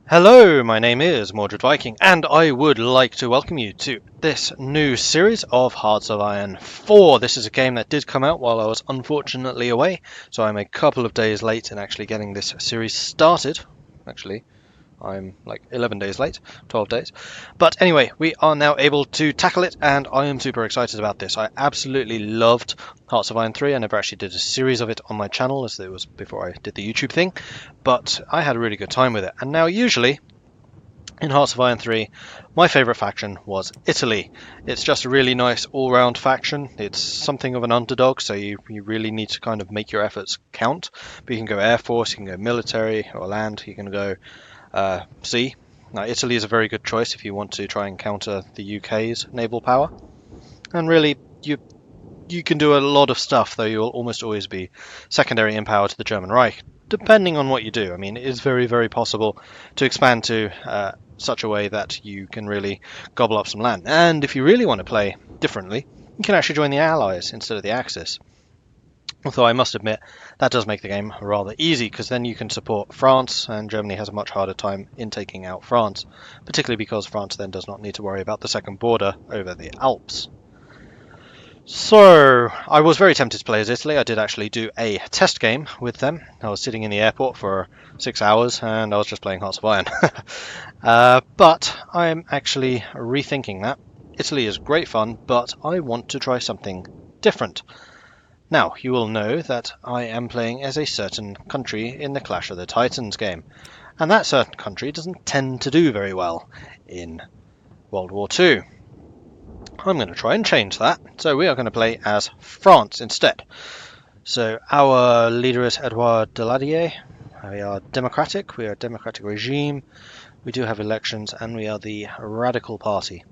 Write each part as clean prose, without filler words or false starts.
Hello, my name is Mordred Viking, and I would like to welcome you to this new series of Hearts of Iron 4. This is a game that did come out while I was unfortunately away, so I'm a couple of days late in actually getting this series started. Actually, I'm like 11 days late, 12 days. But anyway, we are now able to tackle it, and I am super excited about this. I absolutely loved Hearts of Iron 3. I never actually did a series of it on my channel, as it was before I did the YouTube thing, but I had a really good time with it. And now, usually, in Hearts of Iron 3, my favourite faction was Italy. It's just a really nice all-round faction. It's something of an underdog, so you really need to kind of make your efforts count. But you can go Air Force, you can go military or land, you can go sea. Now, Italy is a very good choice if you want to try and counter the UK's naval power. And really, you can do a lot of stuff, though you'll almost always be secondary in power to the German Reich, depending on what you do. I mean, it is very, very possible to expand to such a way that you can really gobble up some land. And if you really want to play differently, you can actually join the Allies instead of the Axis. Although I must admit, that does make the game rather easy, because then you can support France, and Germany has a much harder time in taking out France, particularly because France then does not need to worry about the second border over the Alps. So, I was very tempted to play as Italy. I did actually do a test game with them. I was sitting in the airport for 6 hours, and I was just playing Hearts of Iron. But I'm actually rethinking that. Italy is great fun, but I want to try something different. Now, you will know that I am playing as a certain country in the Clash of the Titans game, and that certain country doesn't tend to do very well in World War II. I'm going to try and change that, so we are going to play as France instead. So our leader is Edouard Daladier. We are democratic, we are a democratic regime, we do have elections, and we are the Radical Party.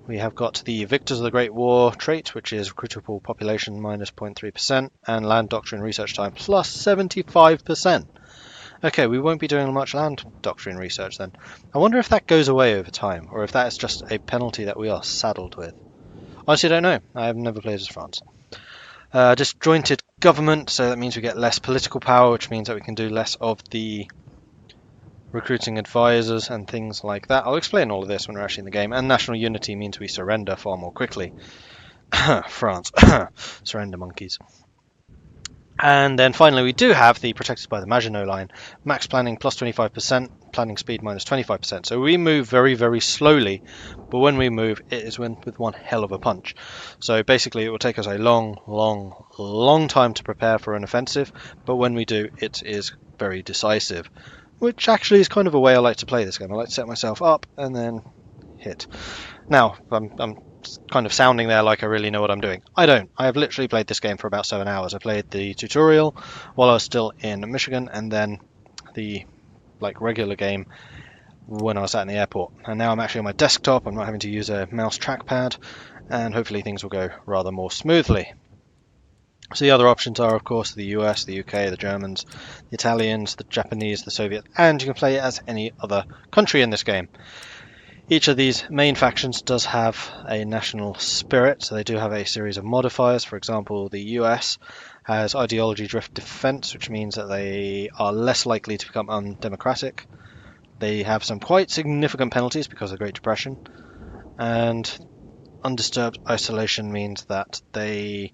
We have got the Victors of the Great War trait, which is recruitable population minus 0.3%, and land doctrine research time plus 75%. Okay, we won't be doing much land doctrine research then. I wonder if that goes away over time, or if that is just a penalty that we are saddled with. Honestly, I don't know. I have never played as France. Disjointed government, so that means we get less political power, which means that we can do less of the recruiting advisors and things like that. I'll explain all of this when we're actually in the game. And national unity means we surrender far more quickly. France. Surrender monkeys. And then finally we do have the protected by the Maginot Line. Max planning plus 25%, planning speed minus 25%. So we move very, very slowly, but when we move it is with one hell of a punch. So basically it will take us a long time to prepare for an offensive, but when we do, it is very decisive. Which actually is kind of a way I like to play this game. I like to set myself up and then hit. Now, I'm kind of sounding there like I really know what I'm doing. I don't. I have literally played this game for about 7 hours. I played the tutorial while I was still in Michigan, and then the regular game when I was sat in the airport. And now I'm actually on my desktop. I'm not having to use a mouse trackpad, and hopefully things will go rather more smoothly. So the other options are, of course, the US, the UK, the Germans, the Italians, the Japanese, the Soviets, and you can play as any other country in this game. Each of these main factions does have a national spirit, so they do have a series of modifiers. For example, the US has ideology drift defense, which means that they are less likely to become undemocratic. They have some quite significant penalties because of the Great Depression, and undisturbed isolation means that they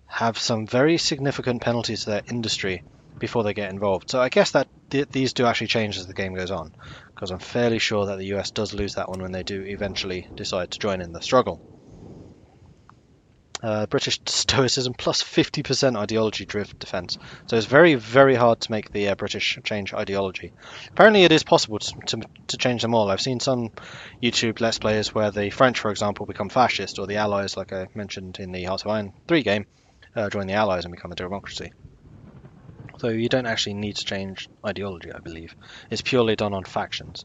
have some very significant penalties to their industry before they get involved. So I guess that these do actually change as the game goes on, because I'm fairly sure that the US does lose that one when they do eventually decide to join in the struggle. British Stoicism plus 50% ideology drift defense. So it's very, very hard to make the British change ideology. Apparently it is possible to change them all. I've seen some YouTube Let's Players where the French, for example, become fascist, or the Allies, like I mentioned in the Hearts of Iron 3 game, join the Allies and become a democracy. So you don't actually need to change ideology, I believe. It's purely done on factions.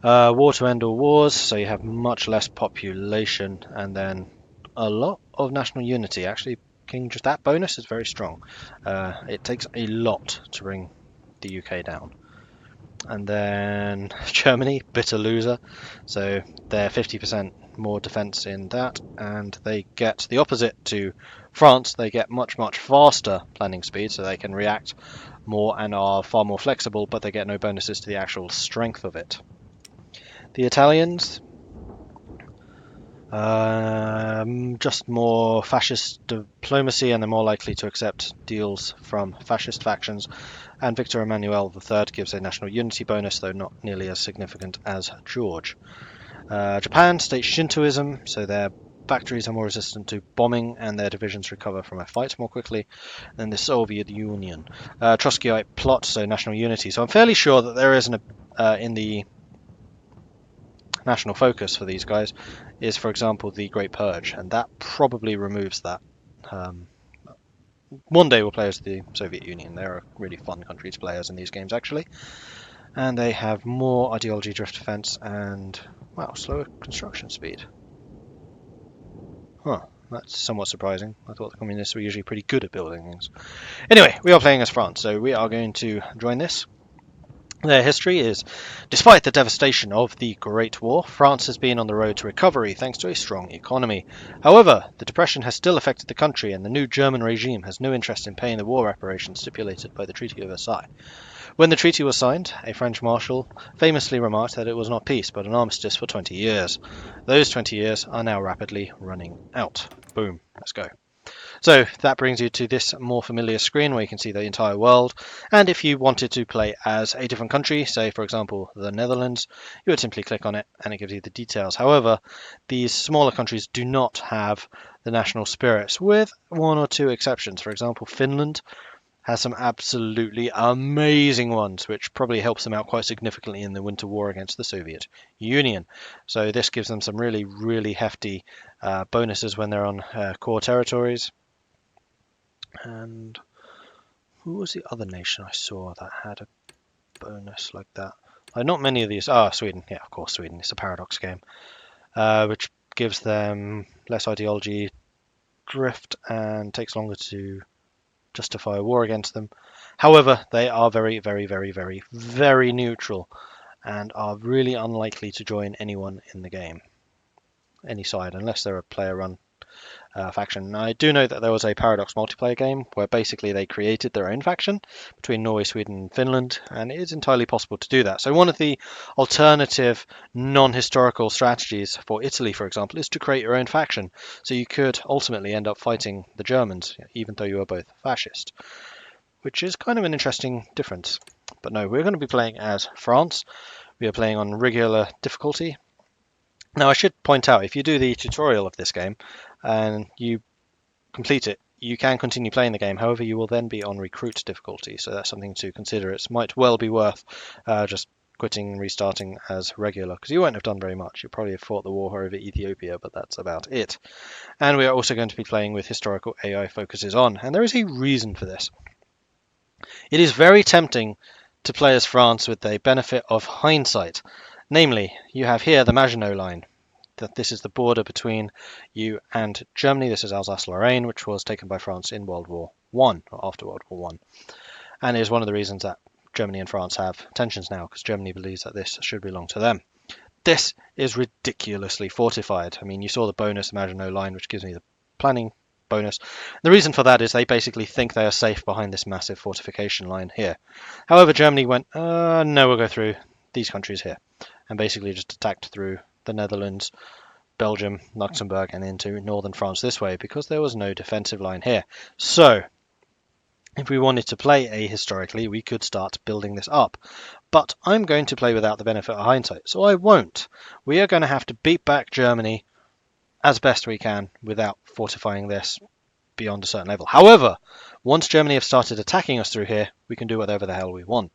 War to end all wars, so you have much less population, and then a lot of national unity. Actually, just that bonus is very strong. It takes a lot to bring the UK down. And then Germany, bitter loser. So they're 50% more defense in that, and they get the opposite to France. They get much faster planning speed, so they can react more and are far more flexible, but they get no bonuses to the actual strength of it. The Italians, just more fascist diplomacy, and they're more likely to accept deals from fascist factions. And Victor Emmanuel III gives a national unity bonus, though not nearly as significant as George. Japan states Shintoism, so their factories are more resistant to bombing and their divisions recover from a fight more quickly than the Soviet Union. Trotskyite plot, so national unity. So I'm fairly sure that there is in the national focus for these guys is, for example, the Great Purge, and that probably removes that. One day we'll play as the Soviet Union. They're a really fun country to play as in these games, actually. And they have more ideology, drift defense, and, wow, slower construction speed. Huh, that's somewhat surprising. I thought the communists were usually pretty good at building things. Anyway, we are playing as France, so we are going to join this. Their history is, despite the devastation of the Great War, France has been on the road to recovery thanks to a strong economy. However, the depression has still affected the country, and the new German regime has no interest in paying the war reparations stipulated by the Treaty of Versailles. When the treaty was signed, a French marshal famously remarked that it was not peace but an armistice for 20 years. Those 20 years are now rapidly running out. Boom, let's go. So that brings you to this more familiar screen where you can see the entire world, and if you wanted to play as a different country, say for example the Netherlands, you would simply click on it and it gives you the details. However, these smaller countries do not have the national spirits, with one or two exceptions. For example, Finland has some absolutely amazing ones, which probably helps them out quite significantly in the winter war against the Soviet Union. So this gives them some really, really hefty bonuses when they're on core territories. And who was the other nation I saw that had a bonus like that? Not many of these. Sweden. Yeah, of course, Sweden. It's a paradox game, which gives them less ideology drift and takes longer to justify a war against them. However, they are very, very, very, very, very neutral and are really unlikely to join anyone in the game, any side, unless they're a player-run faction. Now, I do know that there was a Paradox multiplayer game where basically they created their own faction between Norway, Sweden, and Finland, and it is entirely possible to do that. So one of the alternative non-historical strategies for Italy, for example, is to create your own faction. So you could ultimately end up fighting the Germans, even though you are both fascist, which is kind of an interesting difference. But no, we're going to be playing as France. We are playing on regular difficulty. Now, I should point out, if you do the tutorial of this game and you complete it, you can continue playing the game. However, you will then be on recruit difficulty, so that's something to consider. It might well be worth just quitting and restarting as regular, because you won't have done very much. You'll probably have fought the war over Ethiopia, but that's about it. And we are also going to be playing with historical AI focuses on, and there is a reason for this. It is very tempting to play as France with the benefit of hindsight. Namely, you have here the Maginot Line. That this is the border between you and Germany. This is Alsace-Lorraine, which was taken by France in World War One, or after World War One, and is one of the reasons that Germany and France have tensions now, because Germany believes that this should belong to them. This is ridiculously fortified. I mean, you saw the bonus Maginot Line, which gives me the planning bonus. The reason for that is they basically think they are safe behind this massive fortification line here. However, Germany went, no, we'll go through these countries here, and basically just attacked through the Netherlands, Belgium, Luxembourg, and into northern France this way, because there was no defensive line here. So, if we wanted to play ahistorically, we could start building this up. But I'm going to play without the benefit of hindsight, so I won't. We are going to have to beat back Germany as best we can without fortifying this beyond a certain level. However, once Germany have started attacking us through here, we can do whatever the hell we want.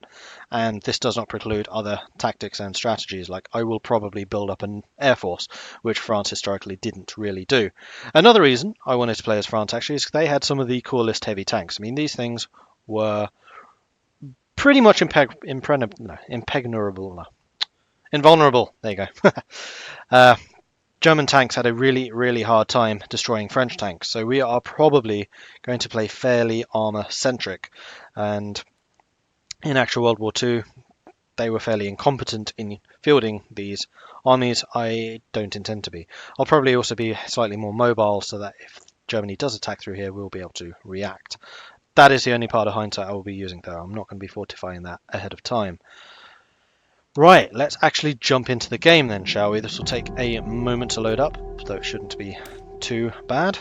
And this does not preclude other tactics and strategies, like I will probably build up an air force, which France historically didn't really do. Another reason I wanted to play as France actually is they had some of the coolest heavy tanks. I mean, these things were pretty much invulnerable. There you go. German tanks had a really, really hard time destroying French tanks, so we are probably going to play fairly armor-centric. And in actual World War II, they were fairly incompetent in fielding these armies. I don't intend to be. I'll probably also be slightly more mobile, so that if Germany does attack through here, we'll be able to react. That is the only part of hindsight I will be using, though. I'm not going to be fortifying that ahead of time. Right, let's actually jump into the game then, shall we? This will take a moment to load up, though it shouldn't be too bad.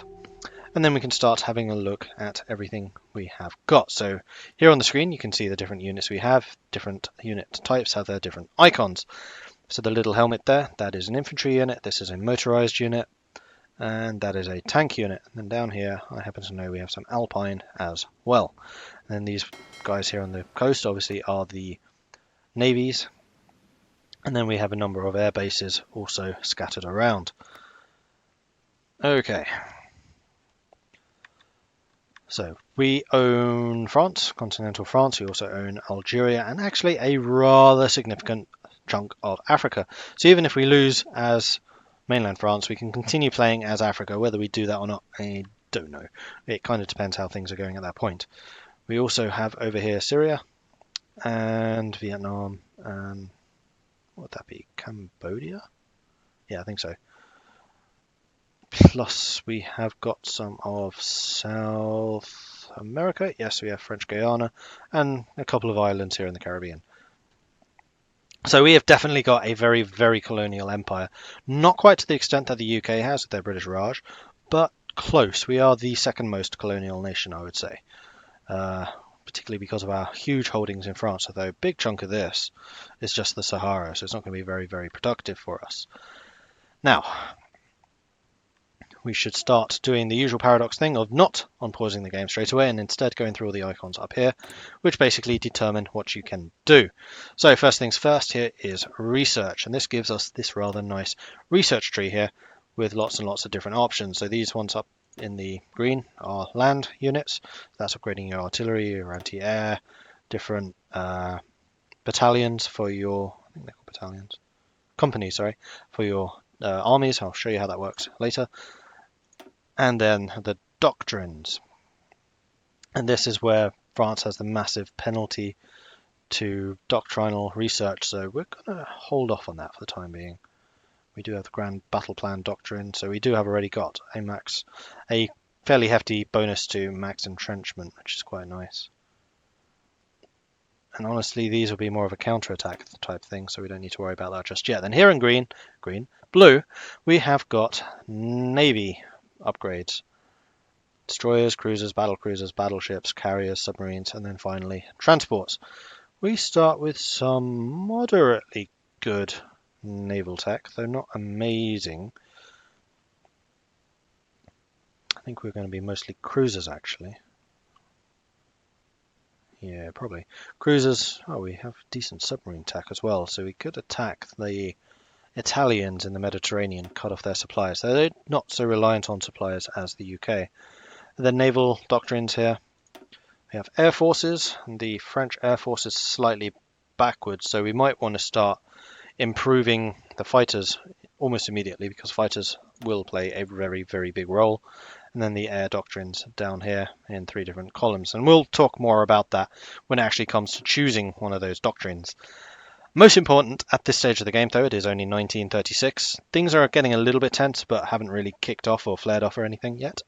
And then we can start having a look at everything we have got. So here on the screen, you can see the different units we have. Different unit types have their different icons. So the little helmet there, that is an infantry unit. This is a motorized unit. And that is a tank unit. And then down here, I happen to know we have some Alpine as well. And then these guys here on the coast obviously are the navies. And then we have a number of air bases also scattered around. Okay. So we own France, continental France. We also own Algeria and actually a rather significant chunk of Africa. So even if we lose as mainland France, we can continue playing as Africa. Whether we do that or not, I don't know. It kind of depends how things are going at that point. We also have over here Syria and Vietnam and what would that be? Cambodia? Yeah, I think so. Plus we have got some of South America. Yes, we have French Guiana and a couple of islands here in the Caribbean. So we have definitely got a very, very colonial empire. Not quite to the extent that the UK has with their British Raj, but close. We are the second most colonial nation, I would say. Particularly because of our huge holdings in France, although a big chunk of this is just the Sahara, so it's not going to be very, very productive for us. Now, we should start doing the usual paradox thing of not unpausing the game straight away and instead going through all the icons up here, which basically determine what you can do. So first things first, here is research, and this gives us this rather nice research tree here with lots and lots of different options. So these ones up in the green are land units. That's upgrading your artillery, your anti-air, different battalions for your, I think they're called battalions, companies, sorry, for your armies. I'll show you how that works later. And then the doctrines. And this is where France has the massive penalty to doctrinal research, so we're going to hold off on that for the time being. We do have the Grand Battle Plan Doctrine, so we do have already got a fairly hefty bonus to max entrenchment, which is quite nice. And honestly, these will be more of a counter-attack type thing, so we don't need to worry about that just yet. Then here in blue, we have got Navy upgrades. Destroyers, cruisers, battleships, carriers, submarines, and then finally transports. We start with some moderately good naval tech, though not amazing. I think we're going to be mostly cruisers, actually. Yeah, probably. Cruisers, oh, we have decent submarine tech as well, so we could attack the Italians in the Mediterranean, cut off their supplies. They're not so reliant on supplies as the UK. The naval doctrines here. We have air forces, and the French air force is slightly backwards, so we might want to start improving the fighters almost immediately, because fighters will play a very, very big role. And then the air doctrines down here in 3 different columns. And we'll talk more about that when it actually comes to choosing one of those doctrines. Most important at this stage of the game, though, it is only 1936. Things are getting a little bit tense, but haven't really kicked off or flared off or anything yet.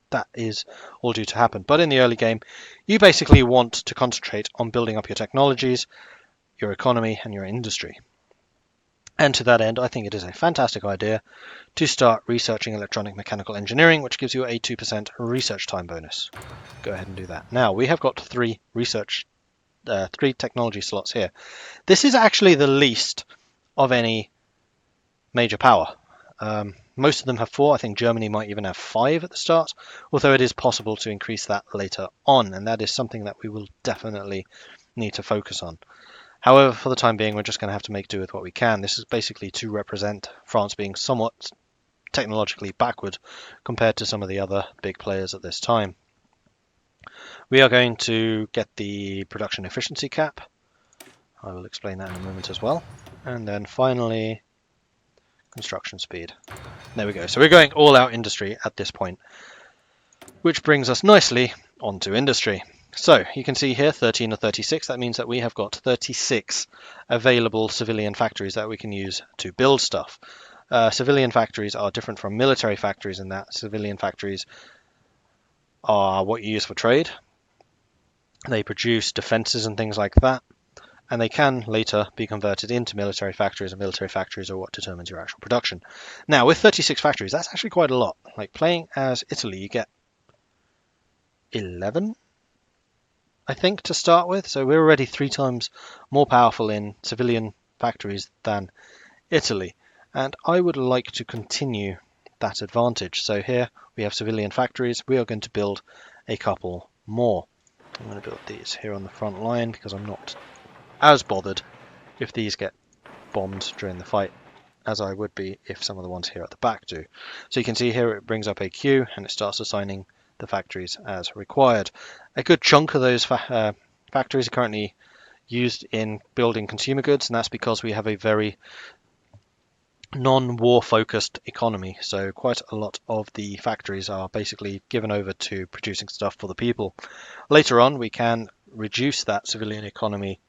That is all due to happen. But in the early game, you basically want to concentrate on building up your technologies, your economy, and your industry. And to that end, I think it is a fantastic idea to start researching electronic mechanical engineering, which gives you a 2% research time bonus. Go ahead and do that. Now, we have got 3 technology slots here. This is actually the least of any major power. Most of them have 4. I think Germany might even have 5 at the start, although it is possible to increase that later on, and that is something that we will definitely need to focus on. However, for the time being, we're just going to have to make do with what we can. This is basically to represent France being somewhat technologically backward compared to some of the other big players at this time. We are going to get the production efficiency cap. I will explain that in a moment as well. And then finally, construction speed. There we go. So we're going all out industry at this point, which brings us nicely onto industry. So you can see here 13 or 36. That means that we have got 36 available civilian factories that we can use to build stuff. Civilian factories are different from military factories in that civilian factories are what you use for trade. They produce defences and things like that, and they can later be converted into military factories, and military factories are what determines your actual production. Now, with 36 factories, that's actually quite a lot. Like, playing as Italy, you get 11, I think, to start with. So we're already 3 times more powerful in civilian factories than Italy. And I would like to continue that advantage. So here we have civilian factories. We are going to build a couple more. I'm going to build these here on the front line because I'm not as bothered if these get bombed during the fight as I would be if some of the ones here at the back do. So you can see here it brings up a queue and it starts assigning the factories as required. A good chunk of those factories are currently used in building consumer goods, and that's because we have a very non-war focused economy. So quite a lot of the factories are basically given over to producing stuff for the people. Later on, we can reduce that civilian economy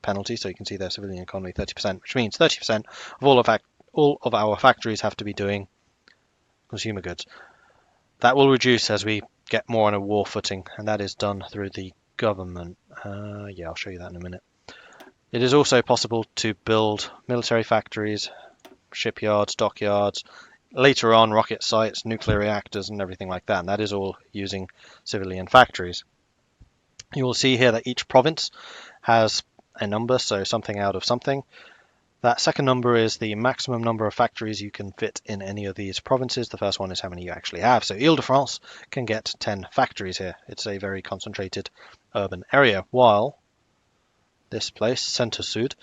penalty. So you can see their civilian economy 30%, which means 30% of all of our factories have to be doing consumer goods. That will reduce as we get more on a war footing, and that is done through the government. Yeah, I'll show you that in a minute. It is also possible to build military factories, shipyards, dockyards, later on rocket sites, nuclear reactors, and everything like that, and that is all using civilian factories. You will see here that each province has a number, so something out of something. That second number is the maximum number of factories you can fit in any of these provinces. The first one is how many you actually have. So Ile-de-France can get 10 factories here. It's a very concentrated urban area, while this place, Centre-Sud,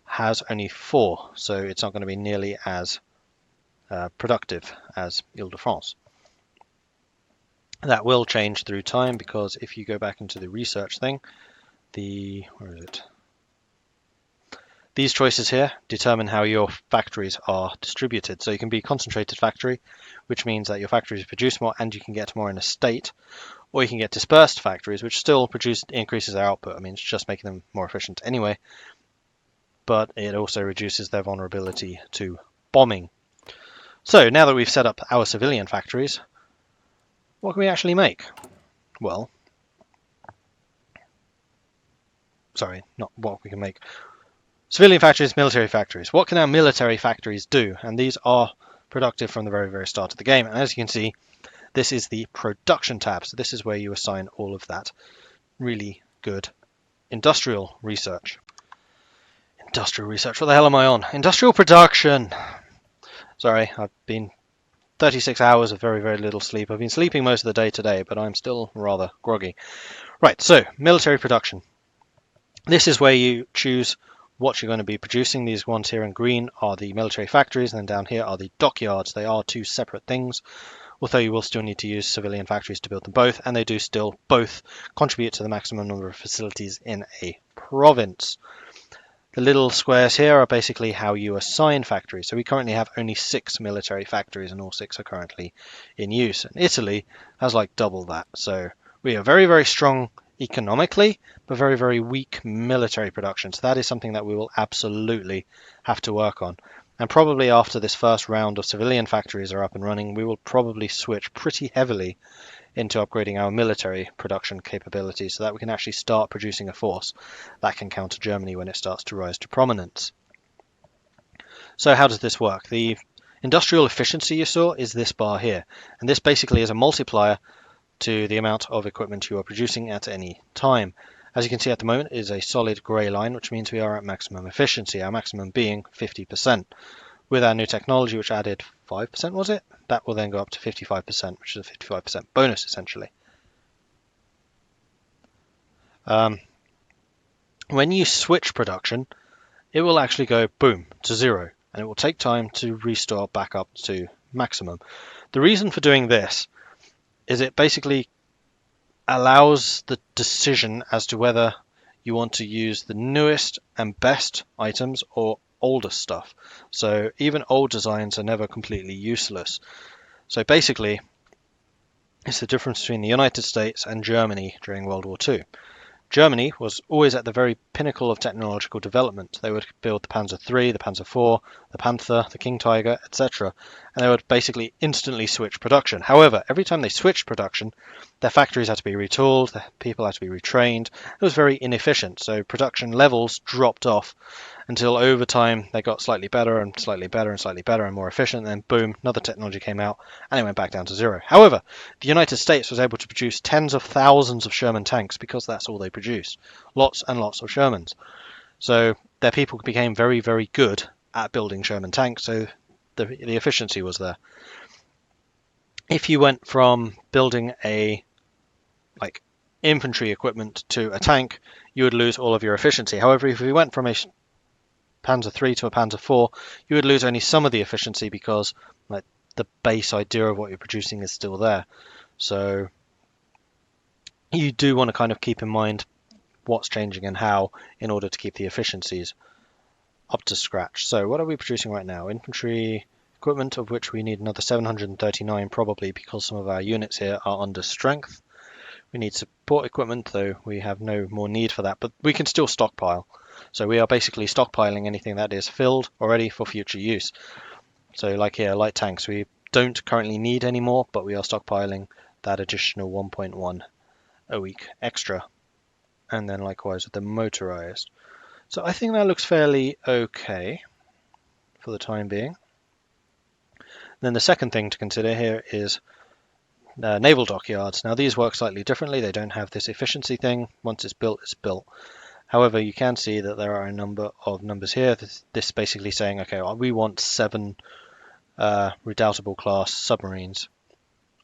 has only 4. So it's not going to be nearly as productive as Ile-de-France. That will change through time, because if you go back into the research thing, where is it? These choices here determine how your factories are distributed. So you can be concentrated factory, which means that your factories produce more and you can get more in a state, or you can get dispersed factories, which still increases their output. I mean, it's just making them more efficient anyway, but it also reduces their vulnerability to bombing. So now that we've set up our civilian factories, what can we actually make? Well, sorry, not what we can make. Civilian factories, military factories. What can our military factories do? And these are productive from the very, very start of the game. And as you can see, this is the production tab. So this is where you assign all of that really good industrial research. Industrial research, what the hell am I on? Industrial production. Sorry, I've been 36 hours of very, very little sleep. I've been sleeping most of the day today, but I'm still rather groggy. Right, so military production. This is where you choose what you're going to be producing. These ones here in green are the military factories, and then down here are the dockyards. They are 2 separate things, although you will still need to use civilian factories to build them both, and they do still both contribute to the maximum number of facilities in a province. The little squares here are basically how you assign factories. So we currently have only 6 military factories, and all 6 are currently in use. And Italy has like double that. So we are very, very strong economically, but very, very weak military production. So that is something that we will absolutely have to work on. And probably after this first round of civilian factories are up and running, we will probably switch pretty heavily into upgrading our military production capabilities so that we can actually start producing a force that can counter Germany when it starts to rise to prominence. So how does this work? The industrial efficiency you saw is this bar here, and this basically is a multiplier to the amount of equipment you are producing at any time. As you can see at the moment, it is a solid grey line, which means we are at maximum efficiency, our maximum being 50%. With our new technology, which added 5%, was it? That will then go up to 55%, which is a 55% bonus, essentially. When you switch production, it will actually go, boom, to 0, and it will take time to restore back up to maximum. The reason for doing this is it basically allows the decision as to whether you want to use the newest and best items or older stuff. So even old designs are never completely useless. So basically, it's the difference between the United States and Germany during World War II. Germany was always at the very pinnacle of technological development. They would build the Panzer III, the Panzer IV, the Panther, the King Tiger, etc. And they would basically instantly switch production. However, every time they switched production, their factories had to be retooled, their people had to be retrained. It was very inefficient, so production levels dropped off until over time they got slightly better and slightly better and slightly better and more efficient, and then boom, another technology came out and it went back down to zero. However, the United States was able to produce tens of thousands of Sherman tanks because that's all they produce. Lots and lots of Shermans. So their people became very, very good at building Sherman tanks, so the efficiency was there. If you went from building a infantry equipment to a tank, you would lose all of your efficiency. However, if you went from a Panzer III to a Panzer IV, you would lose only some of the efficiency because the base idea of what you're producing is still there. So you do want to kind of keep in mind what's changing and how in order to keep the efficiencies up to scratch. So what are we producing right now? Infantry equipment, of which we need another 739 probably because some of our units here are under strength. We need support equipment, though we have no more need for that, but we can still stockpile. So we are basically stockpiling anything that is filled already for future use. So like here, light tanks, we don't currently need any more, but we are stockpiling that additional 1.1 a week extra. And then likewise with the motorized. So I think that looks fairly okay for the time being. Then the second thing to consider here is naval dockyards. Now these work slightly differently. They don't have this efficiency thing. Once it's built, it's built. However, you can see that there are a number of numbers here. This basically saying, okay, we want 7 redoubtable class submarines.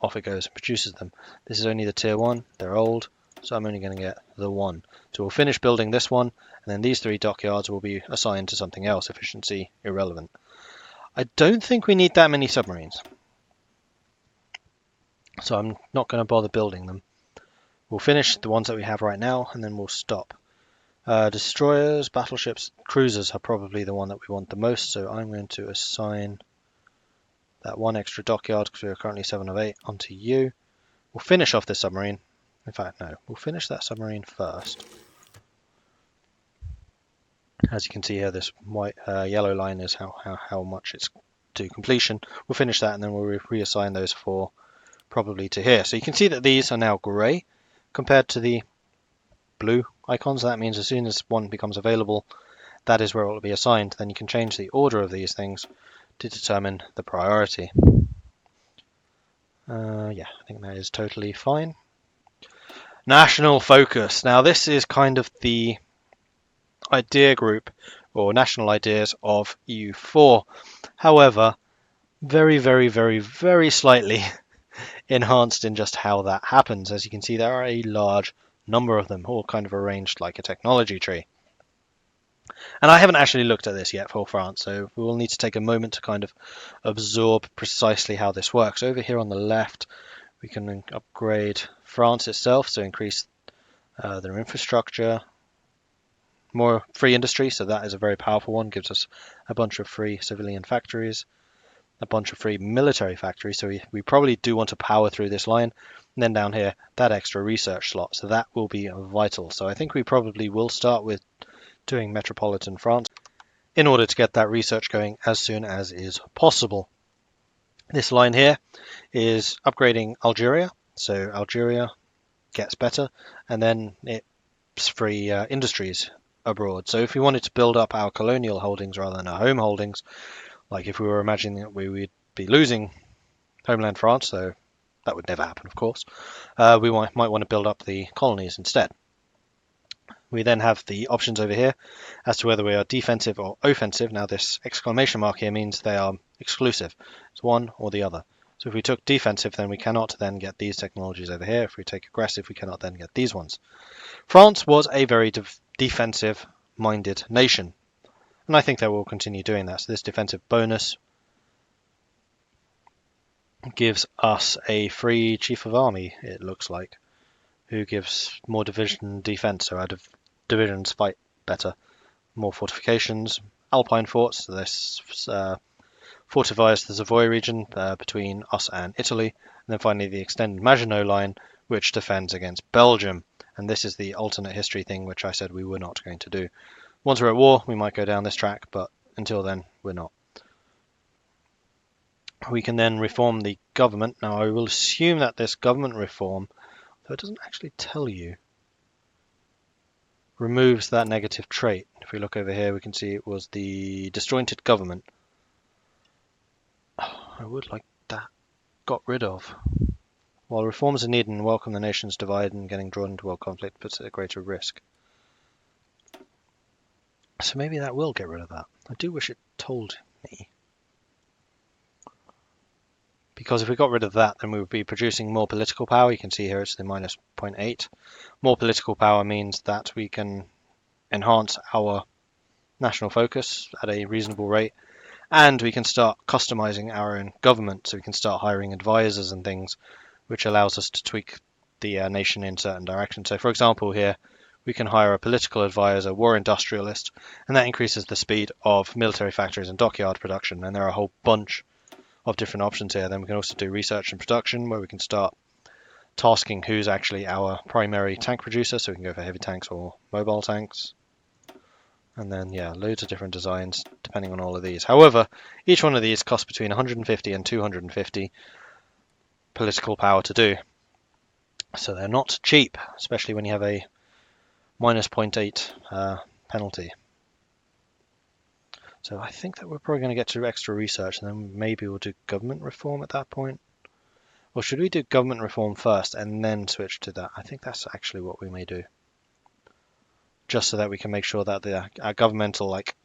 Off it goes and produces them. This is only the tier 1. They're old, so I'm only going to get the 1. So we'll finish building this one, and then these 3 dockyards will be assigned to something else. Efficiency irrelevant. I don't think we need that many submarines, so I'm not going to bother building them. We'll finish the ones that we have right now, and then we'll stop. Destroyers, battleships, cruisers are probably the one that we want the most, so I'm going to assign that 1 extra dockyard, because we are currently 7 of 8, onto you. We'll finish off this submarine. In fact, no, we'll finish that submarine first. As you can see here, this white yellow line is how much it's to completion. We'll finish that and then we'll reassign those 4 probably to here. So you can see that these are now grey compared to the blue icons. That means as soon as one becomes available, that is where it will be assigned. Then you can change the order of these things to determine the priority. Yeah, I think that is totally fine. National focus. Now this is kind of the idea group or national ideas of EU4. However, very, very, very, very slightly enhanced in just how that happens. As you can see, there are a large number of them, all kind of arranged like a technology tree. And I haven't actually looked at this yet for France, so we will need to take a moment to kind of absorb precisely how this works. Over here on the left, we can upgrade France itself, so increase their infrastructure, more free industry, so that is a very powerful one, gives us a bunch of free civilian factories, a bunch of free military factories, so we probably do want to power through this line. And then down here, that extra research slot, so that will be vital. So I think we probably will start with doing metropolitan France in order to get that research going as soon as is possible. This line here is upgrading Algeria, so Algeria gets better, and then it's free industries abroad. So if we wanted to build up our colonial holdings rather than our home holdings, like if we were imagining that we would be losing homeland France, so that would never happen, of course, we might want to build up the colonies instead. We then have the options over here as to whether we are defensive or offensive. Now this exclamation mark here means they are exclusive. It's one or the other. So if we took defensive, then we cannot then get these technologies over here. If we take aggressive, we cannot then get these ones. France was a very defensive-minded nation, and I think they will continue doing that. So this defensive bonus gives us a free chief of army, it looks like, who gives more division defense, so our divisions fight better. More fortifications, alpine forts, so this fortifies the Savoy region between us and Italy. And then finally the extended Maginot Line, which defends against Belgium. And this is the alternate history thing, which I said we were not going to do. Once we're at war, we might go down this track, but until then, we're not. We can then reform the government. Now, I will assume that this government reform, though it doesn't actually tell you, removes that negative trait. If we look over here, we can see it was the disjointed government. Oh, I would like that got rid of. While reforms are needed and welcome, the nations divide and getting drawn into world conflict puts it at greater risk. So maybe that will get rid of that. I do wish it told me. Because if we got rid of that, then we would be producing more political power. You can see here it's the minus 0.8. More political power means that we can enhance our national focus at a reasonable rate, and we can start customizing our own government. So we can start hiring advisors and things, which allows us to tweak the nation in certain directions. So for example here, we can hire a political advisor, war industrialist, and that increases the speed of military factories and dockyard production. And there are a whole bunch of different options here. Then we can also do research and production, where we can start tasking who's actually our primary tank producer. So we can go for heavy tanks or mobile tanks. And then, yeah, loads of different designs depending on all of these. However, each one of these costs between 150 and 250 political power to do. So they're not cheap, especially when you have a minus 0.8 penalty. So I think that we're probably going to get to extra research, and then maybe we'll do government reform at that point. Or should we do government reform first and then switch to that? I think that's actually what we may do. Just so that we can make sure that our governmental, like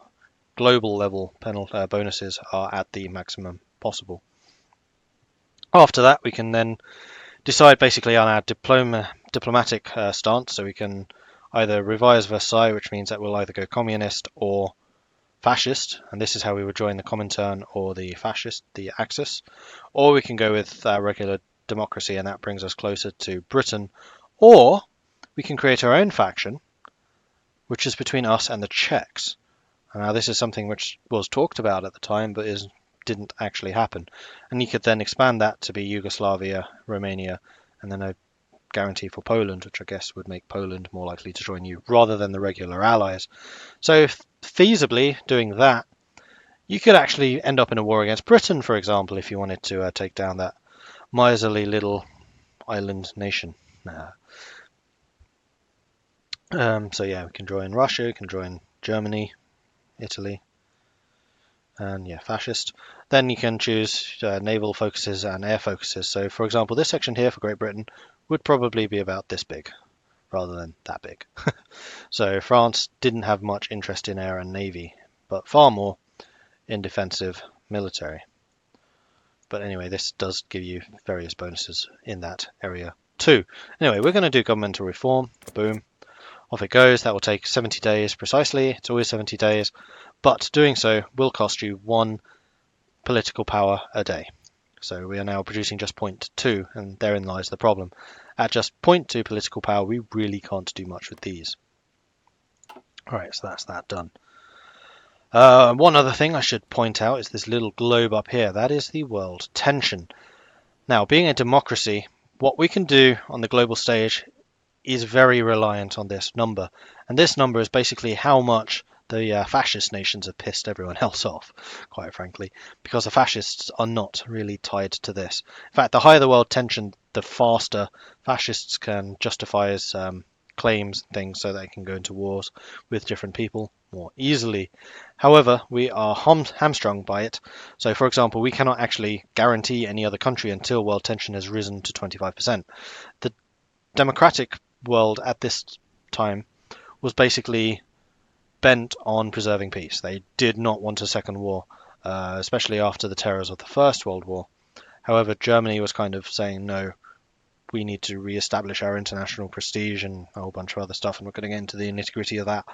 global level bonuses are at the maximum possible. After that, we can then decide basically on our diplomatic stance. So we can either revise Versailles, which means that we'll either go communist or fascist, and this is how we would join the Comintern or the fascist, the Axis, or we can go with regular democracy, and that brings us closer to Britain, or we can create our own faction, which is between us and the Czechs. Now this is something which was talked about at the time, but didn't actually happen, and you could then expand that to be Yugoslavia, Romania, and then a guarantee for Poland, which I guess would make Poland more likely to join you rather than the regular allies. So feasibly doing that, you could actually end up in a war against Britain, for example, if you wanted to take down that miserly little island nation. So yeah, we can join Russia, we can join Germany, Italy, and yeah, fascist. Then you can choose naval focuses and air focuses. So for example, this section here for Great Britain would probably be about this big rather than that big. So France didn't have much interest in air and navy, but far more in defensive military. But anyway, this does give you various bonuses in that area too. Anyway, we're going to do governmental reform. Boom. Off it goes. That will take 70 days precisely. It's always 70 days. But doing so will cost you 1 political power a day. So we are now producing just 0.2, and therein lies the problem. At just 0.2 political power, we really can't do much with these. Alright, so that's that done. One other thing I should point out is this little globe up here. That is the world tension. Now, being a democracy, what we can do on the global stage is very reliant on this number. And this number is basically how much the fascist nations have pissed everyone else off, quite frankly, because the fascists are not really tied to this. In fact, the higher the world tension, the faster fascists can justify as claims and things, so they can go into wars with different people more easily. However, we are hamstrung by it. So, for example, we cannot actually guarantee any other country until world tension has risen to 25%. The democratic world at this time was basically bent on preserving peace. They did not want a second war, especially after the terrors of the First World War. However, Germany was kind of saying, no, we need to re-establish our international prestige and a whole bunch of other stuff, and we're going to get into the nitty-gritty of that,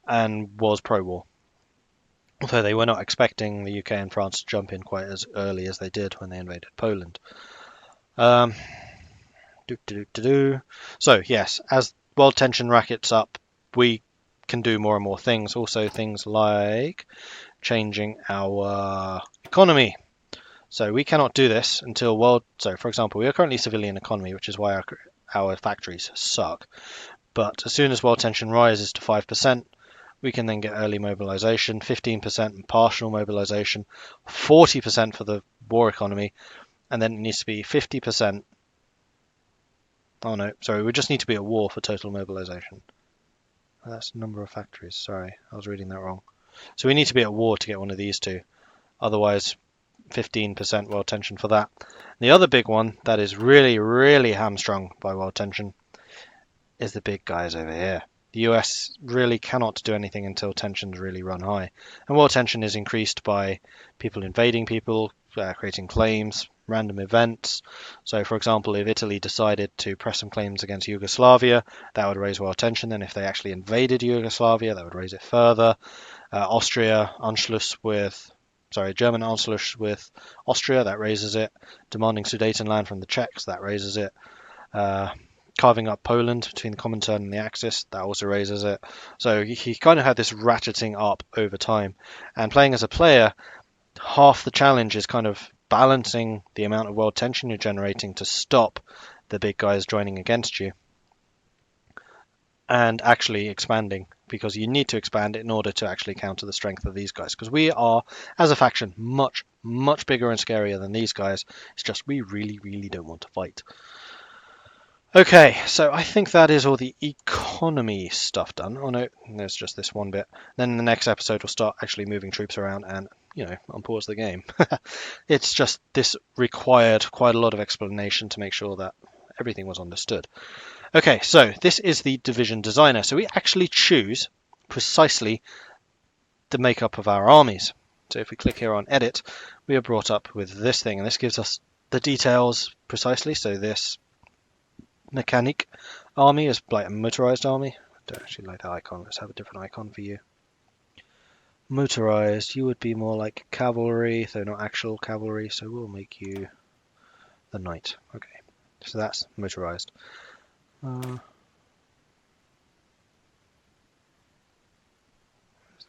and was pro-war. Although they were not expecting the UK and France to jump in quite as early as they did when they invaded Poland. So, yes, as world tension rackets up, we can do more and more things. Also things like changing our economy. So we cannot do this until so for example, we are currently civilian economy, which is why our factories suck. But as soon as world tension rises to 5%, we can then get early mobilization, 15% partial mobilization, 40% for the war economy, and then it needs to be 50%. Oh no, sorry, we just need to be at war for total mobilization. That's the number of factories. Sorry, I was reading that wrong. So we need to be at war to get one of these two. Otherwise, 15% world tension for that. The other big one that is really, really hamstrung by world tension is the big guys over here. The US really cannot do anything until tensions really run high. And world tension is increased by people invading people, creating claims, random events. So, for example, if Italy decided to press some claims against Yugoslavia, that would raise world tension. Then if they actually invaded Yugoslavia, that would raise it further. German Anschluss with Austria, that raises it. Demanding Sudetenland from the Czechs, that raises it. Carving up Poland between the Comintern and the Axis, that also raises it. So he kind of had this ratcheting up over time. And playing as a player, half the challenge is kind of balancing the amount of world tension you're generating to stop the big guys joining against you, and actually expanding, because you need to expand in order to actually counter the strength of these guys, because we are, as a faction, much, much bigger and scarier than these guys. It's just we really, really don't want to fight. Okay, so I think that is all the economy stuff done. Oh no, there's just this one bit. Then in the next episode we'll start actually moving troops around and, unpause the game. It's just this required quite a lot of explanation to make sure that everything was understood. Okay, so this is the division designer. So we actually choose precisely the makeup of our armies. So if we click here on edit, we are brought up with this thing, and this gives us the details precisely. So this mechanic army is like a motorized army. I don't actually like that icon. Let's have a different icon for you. Motorized, you would be more like cavalry, though not actual cavalry, so we'll make you the knight. Okay, so that's motorized. Where's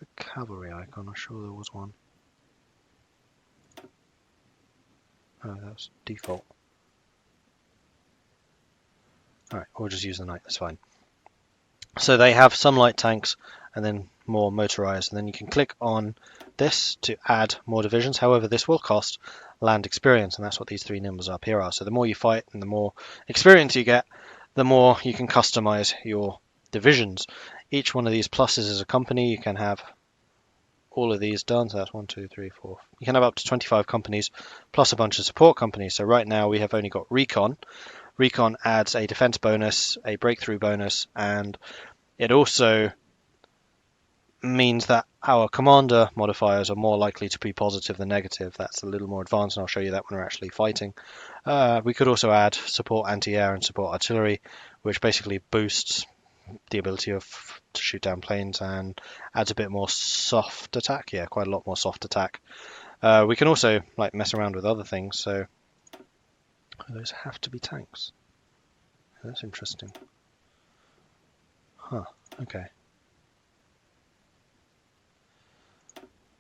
the cavalry icon? I'm sure there was one. Oh, that's default. Alright, we'll just use the knight, that's fine. So they have some light tanks and then more motorized, and then you can click on this to add more divisions. However, this will cost land experience, and that's what these three numbers up here are. So the more you fight and the more experience you get, the more you can customize your divisions. Each one of these pluses is a company. You can have all of these done. So that's 1, 2, 3, 4. You can have up to 25 companies plus a bunch of support companies. So right now we have only got recon. Recon adds a defense bonus, a breakthrough bonus, and it also means that our commander modifiers are more likely to be positive than negative. That's a little more advanced, and I'll show you that when we're actually fighting. We could also add support anti-air and support artillery, which basically boosts the ability to shoot down planes and adds a bit more soft attack. Yeah, quite a lot more soft attack. We can also mess around with other things. So those have to be tanks. That's interesting. Huh. Okay.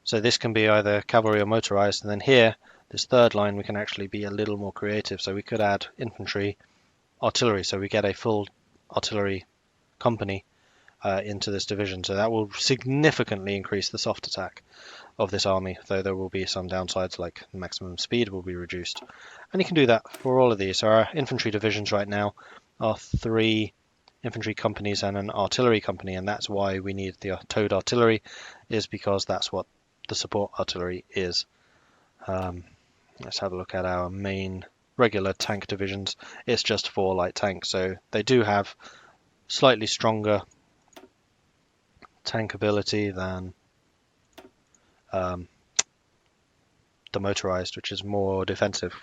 So this can be either cavalry or motorized, and then here, this third line, we can actually be a little more creative. So we could add infantry, artillery, so we get a full artillery company into this division. So that will significantly increase the soft attack of this army, though there will be some downsides, like the maximum speed will be reduced. And you can do that for all of these. So our infantry divisions right now are 3 infantry companies and an artillery company, and that's why we need the towed artillery, is because that's what the support artillery is. Let's have a look at our main regular tank divisions. It's just 4 light tanks, so they do have slightly stronger tank ability than the motorized, which is more defensive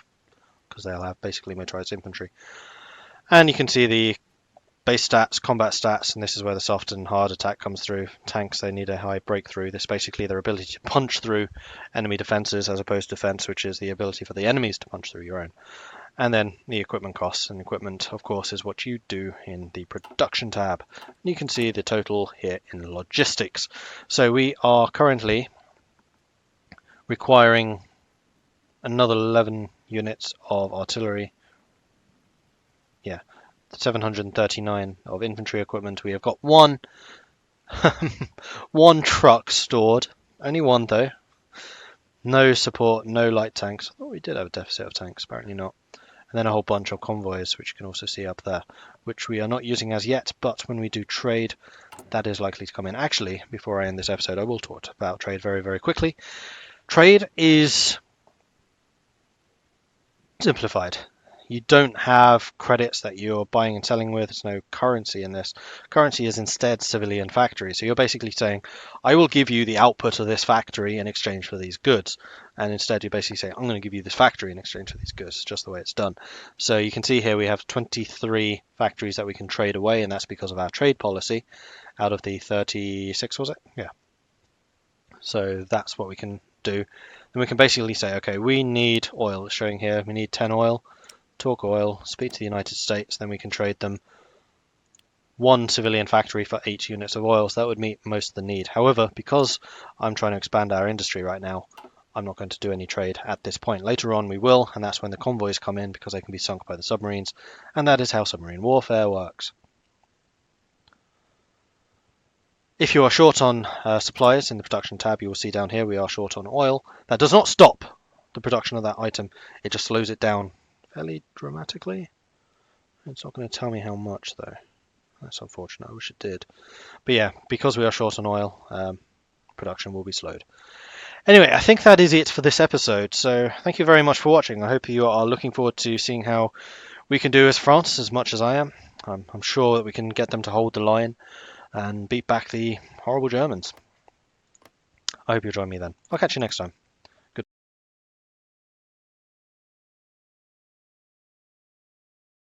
because they'll have basically motorized infantry. And you can see the base stats, combat stats, and this is where the soft and hard attack comes through. Tanks, they need a high breakthrough. This is basically their ability to punch through enemy defenses, as opposed to defense, which is the ability for the enemies to punch through your own. And then the equipment costs, and equipment, of course, is what you do in the production tab. You can see the total here in logistics. So we are currently requiring another 11 units of artillery. Yeah, 739 of infantry equipment. We have got one one truck stored. Only one though. No support, no light tanks. I thought we did have a deficit of tanks, apparently not. And then a whole bunch of convoys, which you can also see up there, which we are not using as yet, but when we do trade, that is likely to come in. Actually, before I end this episode, I will talk about trade very, very quickly. Trade is simplified. You don't have credits that you're buying and selling with. There's no currency in this. Currency is instead civilian factory. So you're basically saying, I will give you the output of this factory in exchange for these goods. And instead you're basically saying, I'm going to give you this factory in exchange for these goods. It's just the way it's done. So you can see here we have 23 factories that we can trade away, and that's because of our trade policy out of the 36, was it? Yeah. So that's what we can do. Then we can basically say, okay, we need oil. It's showing here we need 10 oil. Talk oil, speak to the United States, then we can trade them one civilian factory for 8 units of oil, so that would meet most of the need. However, because I'm trying to expand our industry right now, I'm not going to do any trade at this point. Later on we will, and that's when the convoys come in because they can be sunk by the submarines, and that is how submarine warfare works. If you are short on supplies in the production tab, you will see down here we are short on oil. That does not stop the production of that item, it just slows it down fairly dramatically. It's not going to tell me how much though. That's unfortunate. I wish it did. But yeah, because we are short on oil, production will be slowed. Anyway, I think that is it for this episode. So thank you very much for watching. I hope you are looking forward to seeing how we can do as France as much as I am. I'm sure that we can get them to hold the line and beat back the horrible Germans. I hope you'll join me then. I'll catch you next time.